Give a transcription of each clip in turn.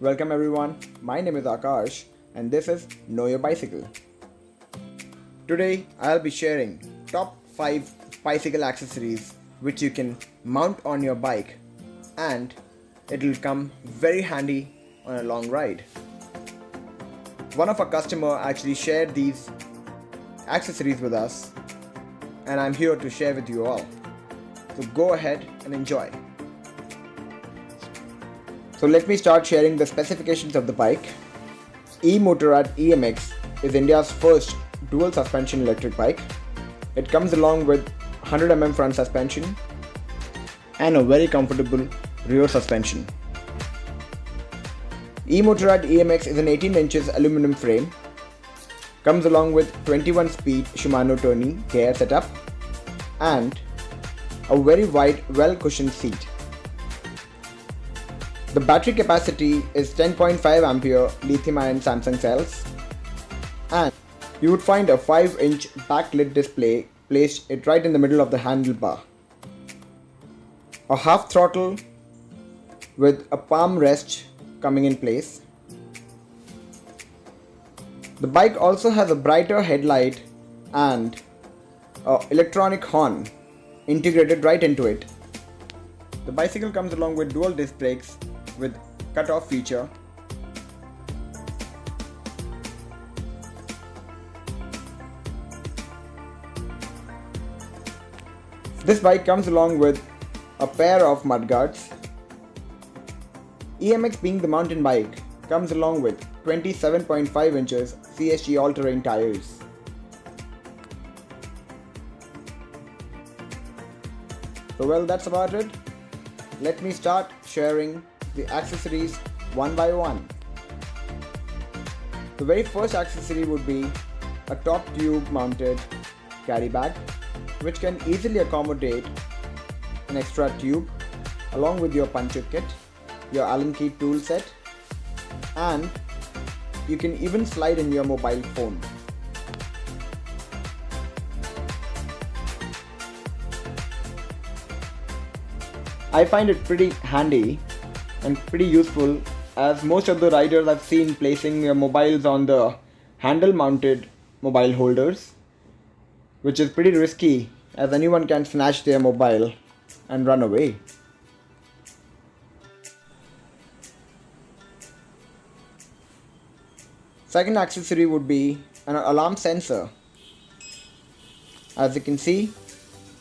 Welcome everyone, my name is Akash and this is Know Your Bicycle. Today I'll be sharing top 5 bicycle accessories which you can mount on your bike and it'll come very handy on a long ride. One of our customer actually shared these accessories with us and I'm here to share with you all. So go ahead and enjoy. So let me start sharing the specifications of the bike. EMOTORAD EMX is India's first dual suspension electric bike. It comes along with 100 mm front suspension and a very comfortable rear suspension. EMOTORAD EMX is an 18 inches aluminum frame. Comes along with 21 speed Shimano turning gear setup and a very wide well cushioned seat. The battery capacity is 10.5 ampere lithium ion Samsung cells and you would find a 5-inch backlit display placed it right in the middle of the handlebar. A half throttle with a palm rest coming in place. The bike also has a brighter headlight and an electronic horn integrated right into it. The bicycle comes along with dual disc brakes with cut-off feature. This bike comes along with a pair of mudguards. EMX being the mountain bike comes along with 27.5 inches CSG all-terrain tires. So well, that's about it. Let me start sharing the accessories one by one. The very first accessory would be a top tube mounted carry bag which can easily accommodate an extra tube along with your puncture kit, your Allen key tool set, and you can even slide in your mobile phone. I find it pretty handy and pretty useful as most of the riders I've seen placing their mobiles on the handle mounted mobile holders, which is pretty risky as anyone can snatch their mobile and run away. Second accessory would be an alarm sensor. As you can see,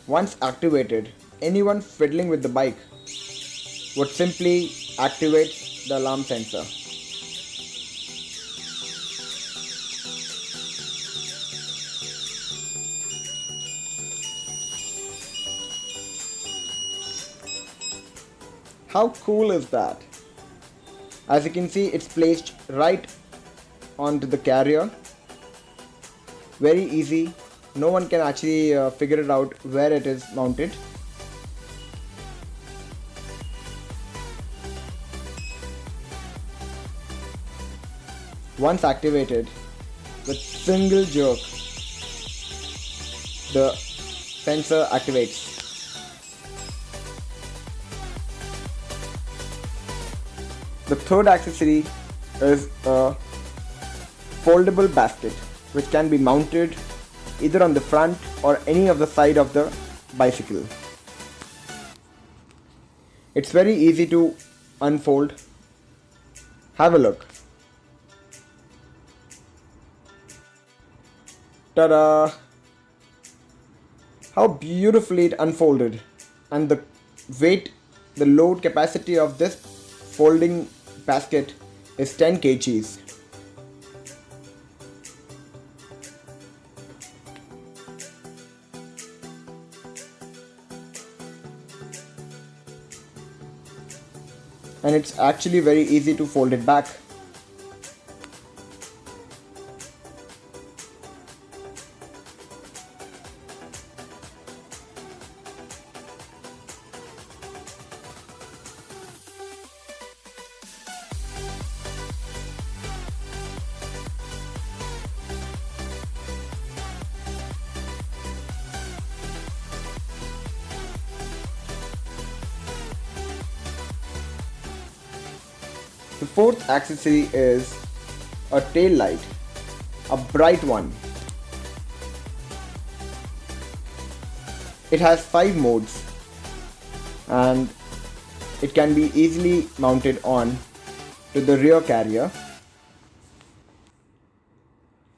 once activated, anyone fiddling with the bike would simply activate the alarm sensor. How cool is that? As you can see, it's placed right onto the carrier. Very easy. No one can actually figure it out where it is mounted. Once activated, with single jerk, the sensor activates. The third accessory is a foldable basket which can be mounted either on the front or any of the side of the bicycle. It's very easy to unfold. Have a look. Ta-da! How beautifully it unfolded, and the weight, the load capacity of this folding basket is 10 kgs. And it's actually very easy to fold it back. The fourth accessory is a tail light, a bright one. It has 5 modes and it can be easily mounted on to the rear carrier.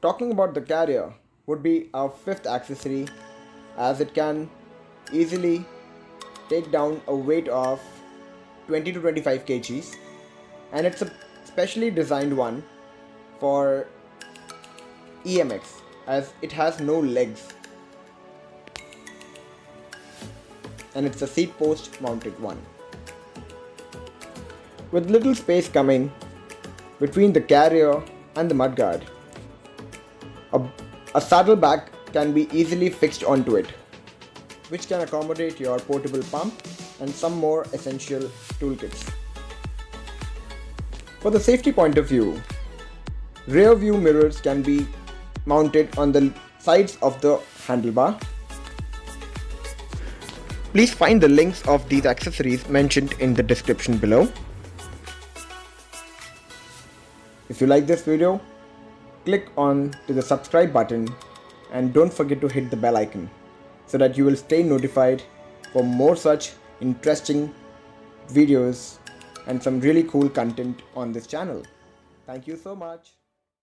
Talking about the carrier would be our fifth accessory, as it can easily take down a weight of 20 to 25 kgs, and it's a specially designed one for EMX as it has no legs, and it's a seat post mounted one. With little space coming between the carrier and the mudguard, a saddlebag can be easily fixed onto it, which can accommodate your portable pump and some more essential toolkits. For the safety point of view, rear view mirrors can be mounted on the sides of the handlebar. Please find the links of these accessories mentioned in the description below. If you like this video, click on to the subscribe button and don't forget to hit the bell icon so that you will stay notified for more such interesting videos and some really cool content on this channel. Thank you so much.